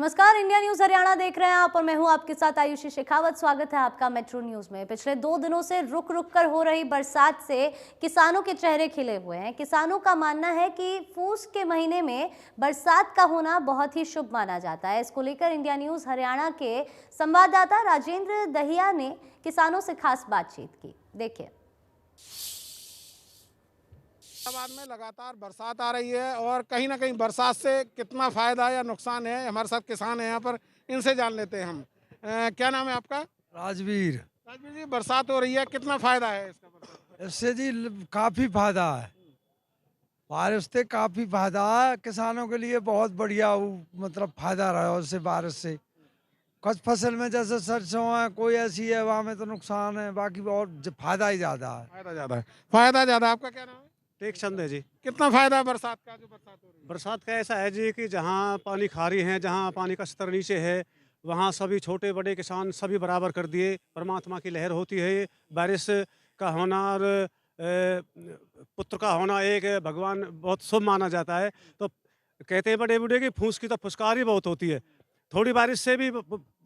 नमस्कार, India news Haryana देख रहे हैं आप और मैं हूं आपके साथ आयुषी शेखावत। स्वागत है आपका मेट्रो न्यूज में। पिछले 2 दिनों से रुक रुक कर हो रही बरसात से किसानों के चेहरे खिले हुए हैं। किसानों का मानना है कि फूस के महीने में बरसात का होना बहुत ही शुभ माना जाता है। इसको लेकर इंडिया न्यूज हरियाणा के संवाददाता राजेंद्र दहिया ने किसानों से खास बातचीत की। देखिए। बाद में लगातार बरसात आ रही है और कहीं ना कहीं बरसात से कितना फायदा या नुकसान है, हमारे साथ किसान हैं यहाँ पर, इनसे जान लेते हैं हम। क्या नाम है आपका? राजवीर। राजवीर जी, बरसात हो रही है, कितना फायदा है इसका? बरसात इससे जी काफ़ी फायदा है, बारिश से काफ़ी फायदा है किसानों के लिए। बहुत बढ़िया मतलब फायदा रहा उससे, बारिश से। कुछ फसल में जैसे सरसों है, कोई ऐसी है वहाँ में तो नुकसान है, बाकी और फायदा ही ज़्यादा है। फायदा ज़्यादा है, फायदा ज़्यादा। आपका क्या नाम है? टेक चंद है जी। कितना फायदा है बरसात का, जो बरसात हो रही है? बरसात का ऐसा है जी कि जहाँ पानी खारी है, जहाँ पानी का स्तर नीचे है, वहाँ सभी छोटे बड़े किसान सभी बराबर कर दिए। परमात्मा की लहर होती है। बारिश का होना और पुत्र का होना एक भगवान बहुत शुभ माना जाता है। तो कहते हैं बड़े बूढ़े कि फूस की तो फुसकारी बहुत होती है। थोड़ी बारिश से भी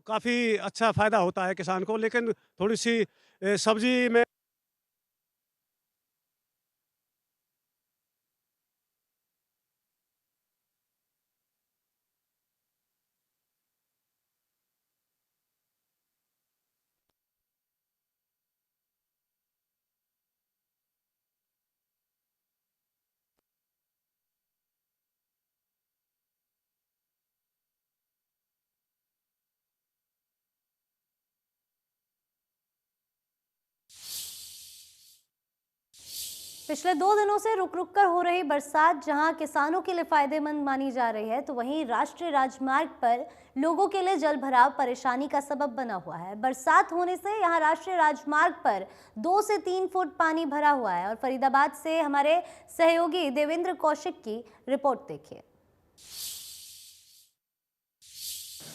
काफ़ी अच्छा फ़ायदा होता है किसान को, लेकिन थोड़ी सी सब्जी में पिछले 2 दिनों से रुक रुक कर हो रही बरसात जहां किसानों के लिए फायदेमंद मानी जा रही है, तो वहीं राष्ट्रीय राजमार्ग पर लोगों के लिए जल भराव परेशानी का सबब बना हुआ है। बरसात होने से यहां राष्ट्रीय राजमार्ग पर 2 से 3 फुट पानी भरा हुआ है। और फरीदाबाद से हमारे सहयोगी देवेंद्र कौशिक की रिपोर्ट देखिए।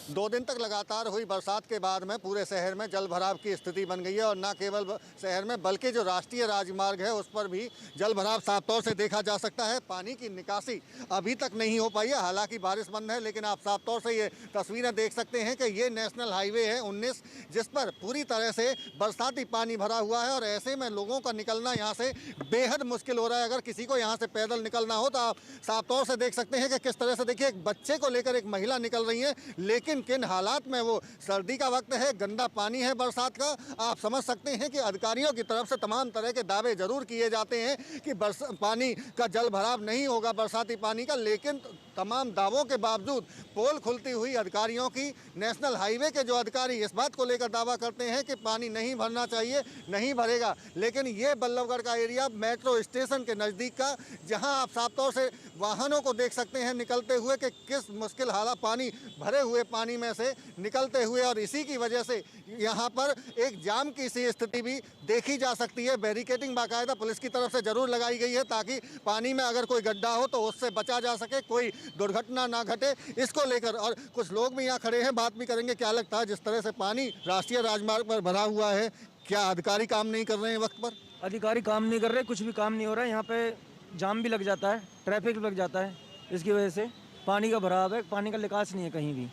2 दिन तक लगातार हुई बरसात के बाद में पूरे शहर में जल भराव की स्थिति बन गई है। और न केवल शहर में बल्कि जो राष्ट्रीय राजमार्ग है उस पर भी जल भराव साफ तौर से देखा जा सकता है। पानी की निकासी अभी तक नहीं हो पाई है, हालांकि बारिश बंद है, लेकिन आप साफ तौर से ये तस्वीरें देख सकते हैं कि ये नेशनल हाईवे है 19, जिस पर पूरी तरह से बरसाती पानी भरा हुआ है। और ऐसे में लोगों का निकलना यहाँ से बेहद मुश्किल हो रहा है। अगर किसी को यहाँ से पैदल निकलना हो तो आप साफ तौर से देख सकते हैं कि किस तरह से, देखिए, एक बच्चे को लेकर एक महिला निकल रही है, लेकिन किन हालात में वो, सर्दी का वक्त है, गंदा पानी है बरसात का। आप समझ सकते हैं कि अधिकारियों की तरफ से तमाम तरह के दावे जरूर किए जाते हैं कि पानी का जल भराव नहीं होगा, बरसाती पानी का, लेकिन तमाम दावों के बावजूद पोल खुलती हुई अधिकारियों की, नेशनल हाईवे के जो अधिकारी इस बात को लेकर दावा करते हैं कि पानी नहीं भरना चाहिए, नहीं भरेगा। लेकिन ये बल्लभगढ़ का एरिया मेट्रो स्टेशन के नज़दीक का, जहां आप साफ तौर से वाहनों को देख सकते हैं निकलते हुए कि किस मुश्किल हालात, पानी भरे हुए पानी में से निकलते हुए। और इसी की वजह से यहाँ पर एक जाम की सी स्थिति भी देखी जा सकती है। बैरिकेडिंग बाकायदा पुलिस की तरफ से जरूर लगाई गई है ताकि पानी में अगर कोई गड्ढा हो तो उससे बचा जा सके, कोई दुर्घटना ना घटे, इसको लेकर। और कुछ लोग भी यहाँ खड़े हैं, बात भी करेंगे। क्या लगता है, जिस तरह से पानी राष्ट्रीय राजमार्ग पर भरा हुआ है, क्या अधिकारी काम नहीं कर रहे हैं वक्त पर? अधिकारी काम नहीं कर रहे, कुछ भी काम नहीं हो रहा है। यहाँ पे जाम भी लग जाता है, ट्रैफिक भी लग जाता है। इसकी वजह से पानी का भराव है, पानी का निकास नहीं है कहीं भी।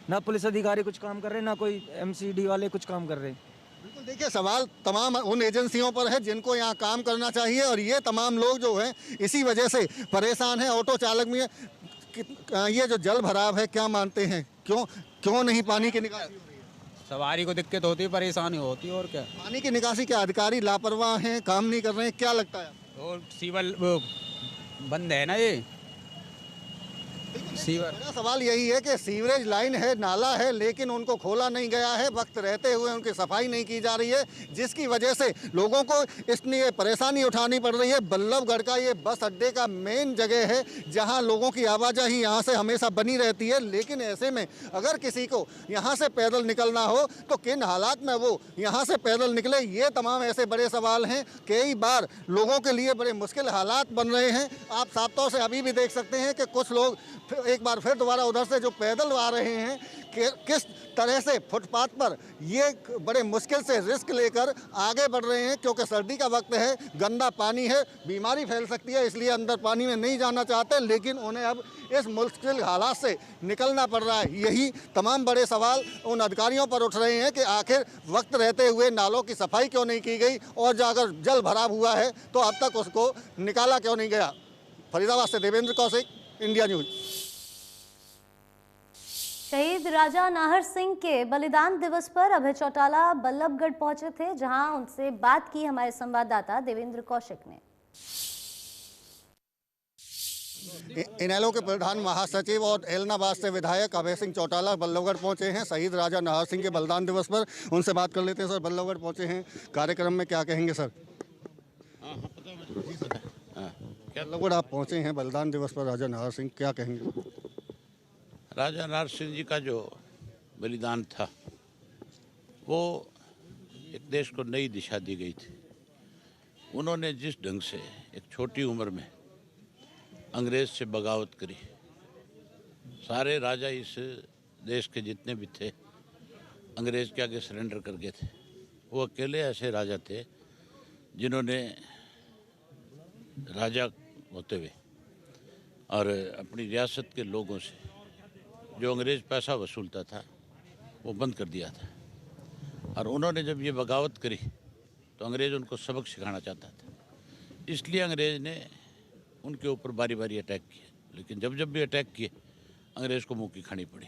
ना पुलिस अधिकारी कुछ काम कर रहे, ना कोई एमसीडी वाले कुछ काम कर रहे। बिल्कुल, देखिए, सवाल तमाम उन एजेंसियों पर है जिनको यहाँ काम करना चाहिए, और ये तमाम लोग जो हैं इसी वजह से परेशान हैं। ऑटो चालक भी है। ये जो जल भराव है, क्या मानते हैं, क्यों नहीं पानी की निकासी हो रही है? सवारी को दिक्कत होती है, परेशानी होती है, और क्या। पानी की निकासी के अधिकारी लापरवाह हैं, काम नहीं कर रहे हैं, क्या लगता है? और सीवर बंद है ना, ये सीवर। बड़ा सवाल यही है कि सीवरेज लाइन है, नाला है, लेकिन उनको खोला नहीं गया है, वक्त रहते हुए उनकी सफाई नहीं की जा रही है, जिसकी वजह से लोगों को इसलिए परेशानी उठानी पड़ रही है। बल्लभगढ़ का ये बस अड्डे का मेन जगह है जहां लोगों की आवाजाही यहाँ से हमेशा बनी रहती है, लेकिन ऐसे में अगर किसी को यहाँ से पैदल निकलना हो तो किन हालात में वो यहाँ से पैदल निकले, ये तमाम ऐसे बड़े सवाल हैं। कई बार लोगों के लिए बड़े मुश्किल हालात बन रहे हैं। आप साफ तौर से अभी भी देख सकते हैं कि कुछ लोग एक बार फिर दोबारा उधर से जो पैदल आ रहे हैं, किस तरह से फुटपाथ पर ये बड़े मुश्किल से रिस्क लेकर आगे बढ़ रहे हैं, क्योंकि सर्दी का वक्त है, गंदा पानी है, बीमारी फैल सकती है, इसलिए अंदर पानी में नहीं जाना चाहते, लेकिन उन्हें अब इस मुश्किल हालात से निकलना पड़ रहा है। यही तमाम बड़े सवाल उन अधिकारियों पर उठ रहे हैं कि आखिर वक्त रहते हुए नालों की सफाई क्यों नहीं की गई, और जो अगर जल भराव हुआ है तो अब तक उसको निकाला क्यों नहीं गया। फरीदाबाद से देवेंद्र कौशिक, इंडिया न्यूज। शहीद राजा नाहर सिंह के बलिदान दिवस पर अभय चौटाला बल्लभगढ़ पहुंचे थे, जहां उनसे बात की हमारे संवाददाता देवेंद्र कौशिक ने। इनेलो के प्रधान महासचिव और एलनाबाद से विधायक अभय सिंह चौटाला बल्लभगढ़ पहुंचे हैं शहीद राजा नाहर सिंह के बलिदान दिवस पर। उनसे बात कर लेते हैं। सर, बल्लभगढ़ पहुंचे हैं, कार्यक्रम में क्या कहेंगे सर? बल्लभगढ़ आप पहुंचे हैं बलिदान दिवस पर राजा नाहर सिंह, क्या कहेंगे? राजा नाहर सिंह जी का जो बलिदान था वो एक देश को नई दिशा दी गई थी। उन्होंने जिस ढंग से एक छोटी उम्र में अंग्रेज़ से बगावत करी, सारे राजा इस देश के जितने भी थे अंग्रेज़ के आगे सरेंडर कर गए थे। वो अकेले ऐसे राजा थे जिन्होंने राजा होते हुए और अपनी रियासत के लोगों से जो अंग्रेज़ पैसा वसूलता था वो बंद कर दिया था। और उन्होंने जब ये बगावत करी तो अंग्रेज़ उनको सबक सिखाना चाहता था, इसलिए अंग्रेज़ ने उनके ऊपर बारी बारी अटैक किए, लेकिन जब जब भी अटैक किए अंग्रेज़ को मुँह की खानी पड़ी।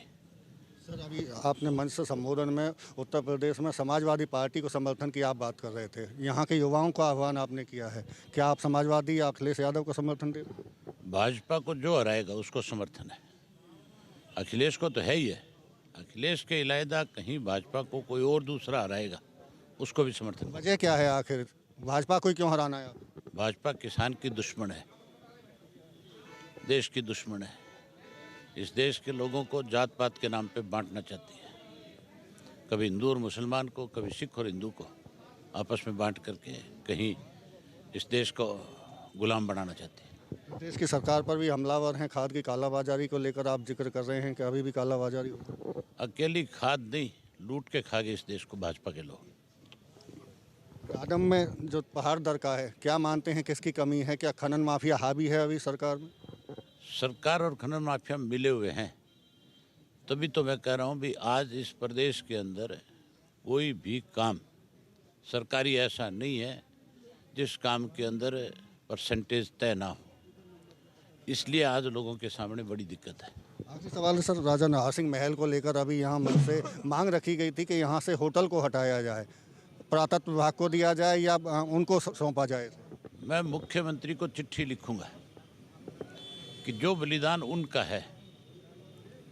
सर, अभी आपने मंच से संबोधन में उत्तर प्रदेश में समाजवादी पार्टी को समर्थन की आप बात कर रहे थे, यहाँ के युवाओं का आह्वान आपने किया है, क्या आप समाजवादी या अखिलेश यादव को समर्थन दे? भाजपा को जो हराएगा उसको समर्थन है, अखिलेश को तो है ही है। अखिलेश के इलावा कहीं भाजपा को कोई और दूसरा हराएगा उसको भी समर्थन। वजह क्या है आखिर, भाजपा को क्यों हराना है? भाजपा किसान की दुश्मन है, देश की दुश्मन है। इस देश के लोगों को जात पात के नाम पे बांटना चाहती है, कभी हिंदू और मुसलमान को, कभी सिख और हिंदू को आपस में बांट करके कहीं इस देश को गुलाम बनाना चाहती है। देश की सरकार पर भी हमलावर हैं, खाद की कालाबाजारी को लेकर आप जिक्र कर रहे हैं कि अभी भी कालाबाजारी हो? अकेली खाद नहीं, लूट के खा गए इस देश को भाजपा के लोग। आदम में जो पहाड़ दरका है, क्या मानते हैं किसकी कमी है? क्या खनन माफिया हावी है अभी सरकार में? सरकार और खनन माफिया मिले हुए हैं, तभी तो मैं कह रहा हूँ भी आज इस प्रदेश के अंदर कोई भी काम सरकारी ऐसा नहीं है जिस काम के अंदर परसेंटेज तय ना हो, इसलिए आज लोगों के सामने बड़ी दिक्कत है। आखिरी सवाल है सर, राजा नाहर सिंह महल को लेकर अभी यहाँ मन से मांग रखी गई थी कि यहाँ से होटल को हटाया जाए, पुरातत्व विभाग को दिया जाए या उनको सौंपा जाए। मैं मुख्यमंत्री को चिट्ठी लिखूंगा कि जो बलिदान उनका है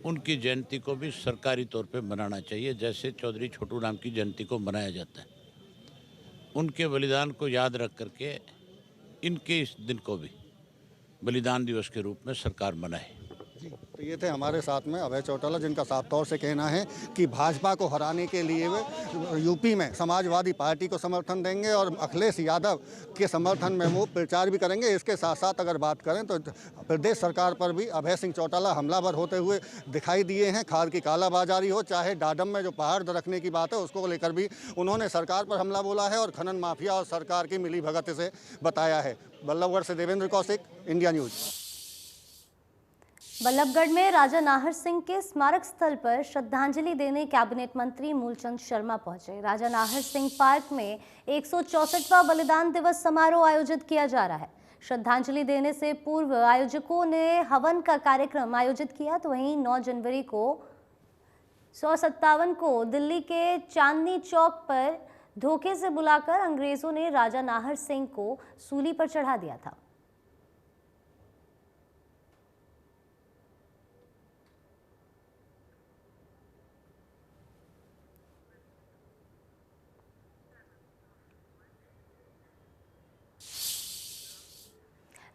उनकी जयंती को भी सरकारी तौर पे मनाना चाहिए, जैसे चौधरी छोटू राम की जयंती को मनाया जाता है। उनके बलिदान को याद रख करके इनके इस दिन को भी बलिदान दिवस के रूप में सरकार मनाए। तो ये थे हमारे साथ में अभय चौटाला, जिनका साफ तौर से कहना है कि भाजपा को हराने के लिए वे यूपी में समाजवादी पार्टी को समर्थन देंगे और अखिलेश यादव के समर्थन में वो प्रचार भी करेंगे। इसके साथ साथ अगर बात करें तो प्रदेश सरकार पर भी अभय सिंह चौटाला हमलावर होते हुए दिखाई दिए हैं। खाद की कालाबाजारी हो, चाहे डाडम में जो पहाड़ रखने की बात है उसको लेकर भी उन्होंने सरकार पर हमला बोला है और खनन माफिया और सरकार की मिलीभगत से बताया है। बल्लभगढ़ से देवेंद्र कौशिक, इंडिया न्यूज। बल्लभगढ़ में राजा नाहर सिंह के स्मारक स्थल पर श्रद्धांजलि देने कैबिनेट मंत्री मूलचंद शर्मा पहुंचे। राजा नाहर सिंह पार्क में 164वां बलिदान दिवस समारोह आयोजित किया जा रहा है। श्रद्धांजलि देने से पूर्व आयोजकों ने हवन का कार्यक्रम आयोजित किया, तो वहीं 9 जनवरी को 157 को दिल्ली के चांदनी चौक पर धोखे से बुलाकर अंग्रेजों ने राजा नाहर सिंह को सूली पर चढ़ा दिया था।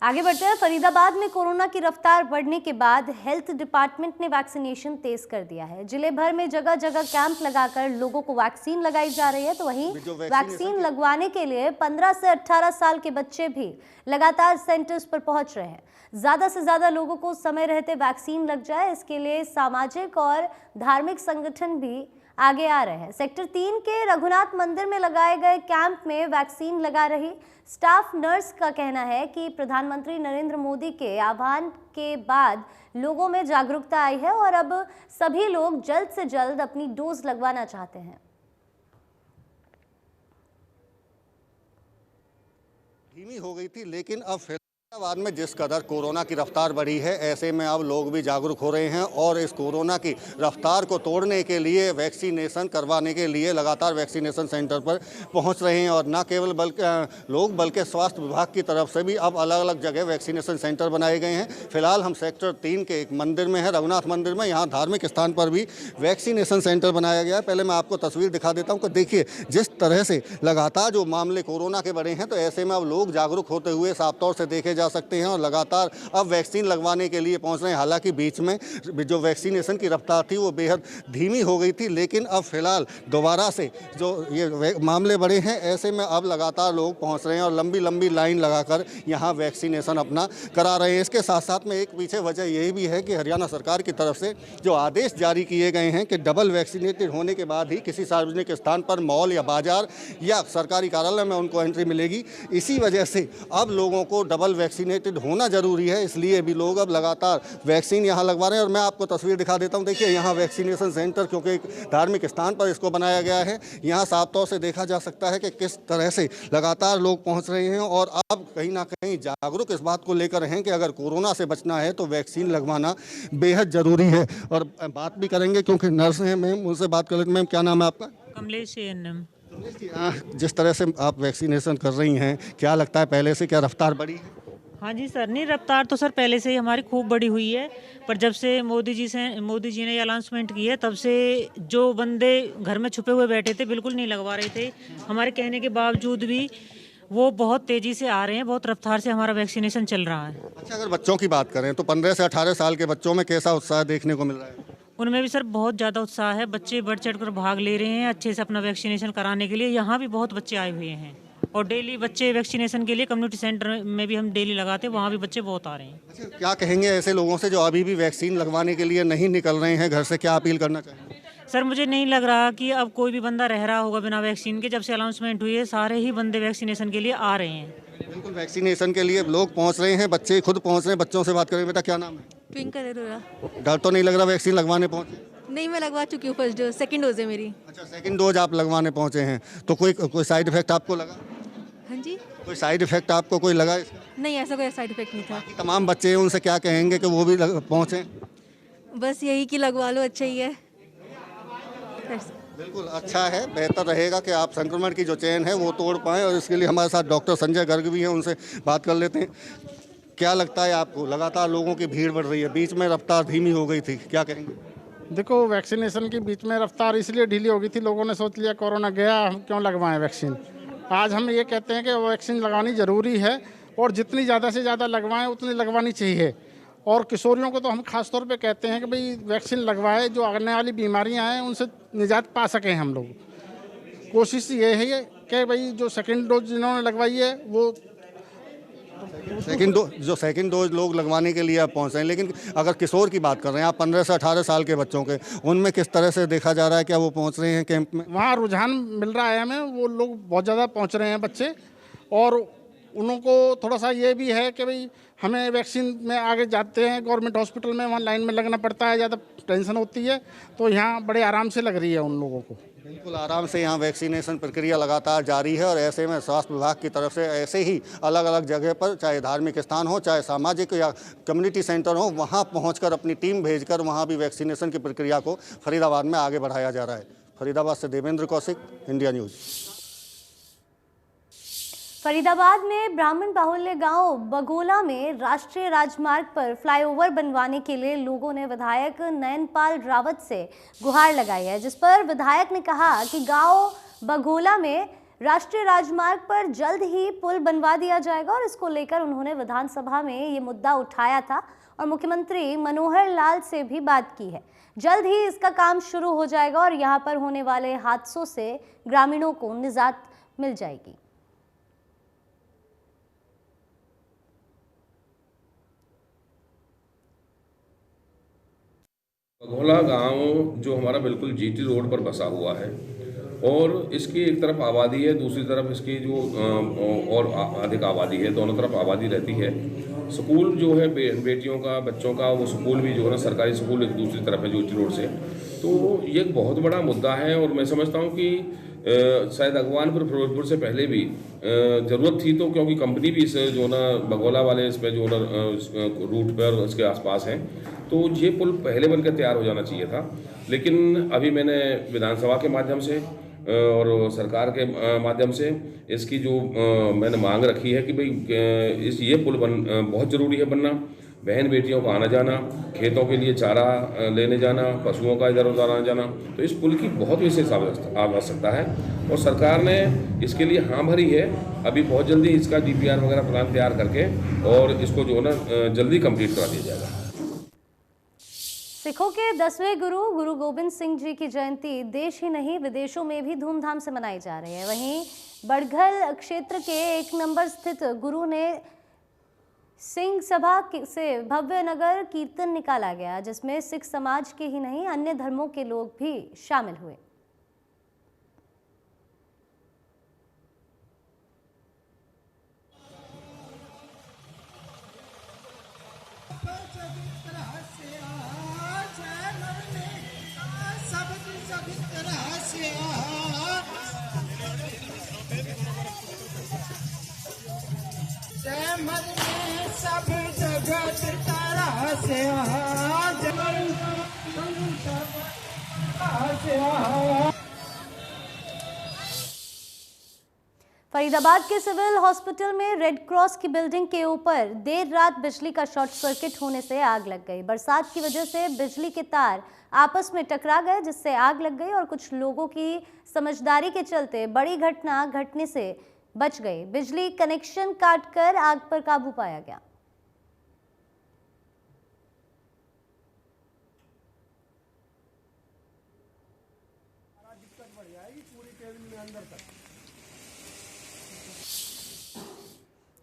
आगे बढ़ते हैं। फरीदाबाद में कोरोना की रफ्तार बढ़ने के बाद हेल्थ डिपार्टमेंट ने वैक्सीनेशन तेज कर दिया है। जिले भर में जगह जगह कैंप लगाकर लोगों को वैक्सीन लगाई जा रही है। तो वहीं वैक्सीन लगवाने के लिए 15 से 18 साल के बच्चे भी लगातार सेंटर्स पर पहुंच रहे हैं। ज्यादा से ज्यादा लोगों को समय रहते वैक्सीन लग जाए, इसके लिए सामाजिक और धार्मिक संगठन भी आगे आ रहे हैं। सेक्टर 3 के रघुनाथ मंदिर में लगाए गए कैंप में वैक्सीन लगा रही स्टाफ नर्स का कहना है कि प्रधानमंत्री नरेंद्र मोदी के आह्वान के बाद लोगों में जागरूकता आई है और अब सभी लोग जल्द से जल्द अपनी डोज लगवाना चाहते हैं। धीमी हो गई थी, लेकिन अब फरीदाबाद में जिस कदर कोरोना की रफ्तार बढ़ी है, ऐसे में अब लोग भी जागरूक हो रहे हैं और इस कोरोना की रफ्तार को तोड़ने के लिए वैक्सीनेशन करवाने के लिए लगातार वैक्सीनेशन सेंटर पर पहुंच रहे हैं। और न केवल बल्कि स्वास्थ्य विभाग की तरफ से भी अब अलग अलग जगह वैक्सीनेशन सेंटर बनाए गए हैं। फिलहाल हम सेक्टर 3 के एक मंदिर में है, रघुनाथ मंदिर में। यहाँ धार्मिक स्थान पर भी वैक्सीनेशन सेंटर बनाया गया है। पहले मैं आपको तस्वीर दिखा देता हूँ कि देखिए जिस तरह से लगातार जो मामले कोरोना के बढ़े हैं, तो ऐसे में अब लोग जागरूक होते हुए साफ तौर से देखे जा सकते हैं और लगातार अब वैक्सीन लगवाने के लिए पहुंच रहे हैं। हालांकि बीच में जो वैक्सीनेशन की रफ्तार थी वो बेहद धीमी हो गई थी, लेकिन अब फिलहाल दोबारा से जो ये मामले बढ़े हैं, ऐसे में अब लगातार लोग पहुंच रहे हैं और लंबी लंबी लाइन लगाकर यहाँ वैक्सीनेशन अपना करा रहे हैं। इसके साथ साथ में एक पीछे वजह यही भी है कि हरियाणा सरकार की तरफ से जो आदेश जारी किए गए हैं कि डबल वैक्सीनेटेड होने के बाद ही किसी सार्वजनिक स्थान पर, मॉल या बाजार या सरकारी कार्यालय में उनको एंट्री मिलेगी। इसी वजह से अब लोगों को डबल वैक्सीनेटेड होना जरूरी है, इसलिए भी लोग अब लगातार वैक्सीन यहाँ लगवा रहे हैं। और मैं आपको तस्वीर दिखा देता हूँ, देखिए यहाँ वैक्सीनेशन सेंटर, क्योंकि एक धार्मिक स्थान पर इसको बनाया गया है, यहाँ साफ तौर से देखा जा सकता है कि किस तरह से लगातार लोग पहुँच रहे हैं और अब कहीं ना कहीं जागरूक इस बात को लेकर हैं कि अगर कोरोना से बचना है तो वैक्सीन लगवाना बेहद जरूरी है। और बात भी करेंगे क्योंकि नर्स हैं, मैम उनसे बात कर लेते। मैम क्या नाम है आपका? कमलेश एएनएम। जिस तरह से आप वैक्सीनेशन कर रही हैं, क्या लगता है पहले से क्या रफ्तार बढ़ी है? हाँ जी सर, नहीं रफ्तार तो सर पहले से ही हमारी खूब बड़ी हुई है, पर जब से मोदी जी ने ये अनाउंसमेंट की है, तब से जो बंदे घर में छुपे हुए बैठे थे बिल्कुल नहीं लगवा रहे थे, हमारे कहने के बावजूद भी वो बहुत तेज़ी से आ रहे हैं, बहुत रफ्तार से हमारा वैक्सीनेशन चल रहा है। अच्छा, अगर बच्चों की बात करें तो 15 से 18 साल के बच्चों में कैसा उत्साह देखने को मिल रहा है? उनमें भी सर बहुत ज़्यादा उत्साह है, बच्चे बढ़ चढ़ कर भाग ले रहे हैं अच्छे से अपना वैक्सीनेशन कराने के लिए। यहाँ भी बहुत बच्चे आए हुए हैं और डेली बच्चे वैक्सीनेशन के लिए कम्युनिटी सेंटर में भी हम डेली लगाते हैं, वहाँ भी बच्चे बहुत आ रहे हैं। अच्छा, क्या कहेंगे ऐसे लोगों से जो अभी भी वैक्सीन लगवाने के लिए नहीं निकल रहे हैं घर से, क्या अपील करना चाहेंगे? सर मुझे नहीं लग रहा कि अब कोई भी बंदा रह रहा होगा बिना वैक्सीन के। जब से अनाउंसमेंट हुई है, सारे ही बंदे वैक्सीनेशन के लिए आ रहे हैं। बिल्कुल, वैक्सीनेशन के लिए लोग पहुंच रहे हैं, बच्चे खुद पहुंच रहे हैं। बच्चों से बात करें, बेटा क्या नाम है? ट्विंकल अरोरा। डर तो नहीं लग रहा वैक्सीन लगवाने पहुंचे? नहीं, मैं लगवा चुकी हूँ फर्स्ट डोज, सेकंड डोज है मेरी। अच्छा, सेकंड डोज आप लगवाने पहुंचे हैं, तो कोई साइड इफेक्ट आपको लगा? हाँ जी। कोई साइड इफेक्ट आपको कोई लगा इसका? नहीं, ऐसा कोई साइड इफेक्ट नहीं था। तमाम बच्चे हैं, उनसे क्या कहेंगे कि वो भी पहुंचे? बस यही कि लगवा लो, अच्छा ही है। बिल्कुल अच्छा है, बेहतर रहेगा कि आप संक्रमण की जो चेन है वो तोड़ पाएं। और इसके लिए हमारे साथ डॉक्टर संजय गर्ग भी हैं, उनसे बात कर लेते हैं। क्या लगता है आपको, लगातार लोगों की भीड़ बढ़ रही है, बीच में रफ्तार धीमी हो गई थी, क्या कहेंगे? देखो, वैक्सीनेशन के बीच में रफ्तार इसलिए ढीली हो गई थी, लोगों ने सोच लिया कोरोना गया, हम क्यों लगवाएं वैक्सीन। आज हम ये कहते हैं कि वैक्सीन लगानी ज़रूरी है और जितनी ज़्यादा से ज़्यादा लगवाएं उतनी लगवानी चाहिए। और किशोरियों को तो हम खास तौर पे कहते हैं कि भाई वैक्सीन लगवाएं, जो आने वाली बीमारियां हैं उनसे निजात पा सकें हम लोग। कोशिश ये है कि भाई जो सेकंड डोज जिन्होंने लगवाई है वो सेकंड डोज लोग लगवाने के लिए आप पहुँच रहे हैं। लेकिन अगर किशोर की बात कर रहे हैं आप, 15 से 18 साल के बच्चों के, उनमें किस तरह से देखा जा रहा है, क्या वो पहुँच रहे हैं कैंप में? वहाँ रुझान मिल रहा है हमें, वो लोग बहुत ज़्यादा पहुँच रहे हैं बच्चे। और उनको थोड़ा सा ये भी है कि भाई हमें वैक्सीन में आगे जाते हैं गवर्नमेंट हॉस्पिटल में, वहाँ लाइन में लगना पड़ता है, ज़्यादा टेंशन होती है, तो यहाँ बड़े आराम से लग रही है उन लोगों को। बिल्कुल आराम से यहाँ वैक्सीनेशन प्रक्रिया लगातार जारी है। और ऐसे में स्वास्थ्य विभाग की तरफ से ऐसे ही अलग अलग जगह पर, चाहे धार्मिक स्थान हो, चाहे सामाजिक या कम्युनिटी सेंटर हो, वहाँ पहुँचकर अपनी टीम भेजकर वहाँ भी वैक्सीनेशन की प्रक्रिया को फरीदाबाद में आगे बढ़ाया जा रहा है। फरीदाबाद से देवेंद्र कौशिक, इंडिया न्यूज़। फरीदाबाद में ब्राह्मण बाहुल्य गांव बगोला में राष्ट्रीय राजमार्ग पर फ्लाईओवर बनवाने के लिए लोगों ने विधायक नयनपाल रावत से गुहार लगाई है, जिस पर विधायक ने कहा कि गांव बगोला में राष्ट्रीय राजमार्ग पर जल्द ही पुल बनवा दिया जाएगा और इसको लेकर उन्होंने विधानसभा में ये मुद्दा उठाया था और मुख्यमंत्री मनोहर लाल से भी बात की है। जल्द ही इसका काम शुरू हो जाएगा और यहाँ पर होने वाले हादसों से ग्रामीणों को निजात मिल जाएगी। बघोला गांव जो हमारा बिल्कुल जीटी रोड पर बसा हुआ है और इसकी एक तरफ आबादी है, दूसरी तरफ इसकी जो और अधिक आबादी है, दोनों तरफ आबादी रहती है। स्कूल जो है बेटियों का, बच्चों का, वो स्कूल भी जो है ना सरकारी स्कूल एक दूसरी तरफ है जीटी रोड से। तो ये एक बहुत बड़ा मुद्दा है और मैं समझता हूँ कि शायद अगवानपुर फिरोजपुर से पहले भी ज़रूरत थी, तो क्योंकि कंपनी भी इस जो ना बघोला वाले इस पे जो ना रूट पर उसके आसपास है, तो ये पुल पहले बनकर तैयार हो जाना चाहिए था। लेकिन अभी मैंने विधानसभा के माध्यम से और सरकार के माध्यम से इसकी जो मैंने मांग रखी है कि भाई ये पुल बहुत ज़रूरी है बनना। बहन बेटियों का आना जाना, खेतों के लिए चारा लेने जाना, पशुओं का इधर उधर आना जाना, तो इस पुल की बहुत विशेष आवश्यकता है और सरकार ने इसके लिए हाँ भरी है। अभी बहुत जल्दी इसका DPR वगैरह प्लान तैयार करके और इसको जो है ना जल्दी कंप्लीट करा दिया जाएगा। सिखों के 10वें गुरु गोविंद सिंह जी की जयंती देश ही नहीं विदेशों में भी धूमधाम से मनाई जा रही है। वहीं बड़घल क्षेत्र के 1 नंबर स्थित गुरु ने सिंह सभा से भव्य नगर कीर्तन निकाला गया, जिसमें सिख समाज के ही नहीं अन्य धर्मों के लोग भी शामिल हुए। फरीदाबाद के सिविल हॉस्पिटल में रेड क्रॉस की बिल्डिंग के ऊपर देर रात बिजली का शॉर्ट सर्किट होने से आग लग गई। बरसात की वजह से बिजली के तार आपस में टकरा गए, जिससे आग लग गई और कुछ लोगों की समझदारी के चलते बड़ी घटना घटने से बच गई। बिजली कनेक्शन काटकर आग पर काबू पाया गया।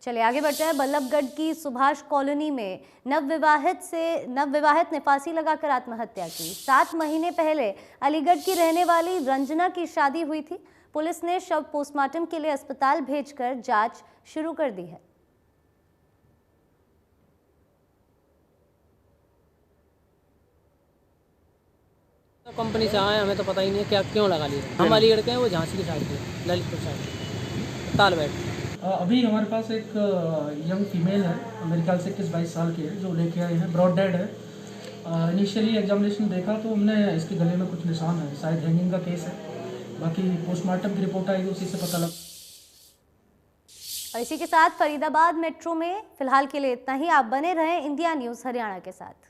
चलिए आगे बढ़ते हैं। बल्लभगढ़ की सुभाष कॉलोनी में नवविवाहित ने फांसी लगाकर आत्महत्या की। 7 महीने पहले अलीगढ़ की रहने वाली रंजना की शादी हुई थी। पुलिस ने शव पोस्टमार्टम के लिए अस्पताल भेजकर जांच शुरू कर दी है। कंपनी से आए, हमें तो पता ही नहीं क्या क्यों लगा लिया। हम अलीगढ़ के हैं, वो झांसी की साइड के ललितपुर साइड तालबेट। अभी हमारे पास एक यंग फीमेल है, मेरे ख्याल से 21-22 साल की है, जो लेके आए हैं। ब्रॉड डेड है। इनिशियली एग्जामिनेशन देखा तो हमने इसके गले में कुछ निशान है, शायद हैंगिंग का केस है। बाकी पोस्टमार्टम की रिपोर्ट आएगी, उसी से पता लगा। और इसी के साथ फरीदाबाद मेट्रो में फिलहाल के लिए इतना ही। आप बने रहें इंडिया न्यूज़ हरियाणा के साथ।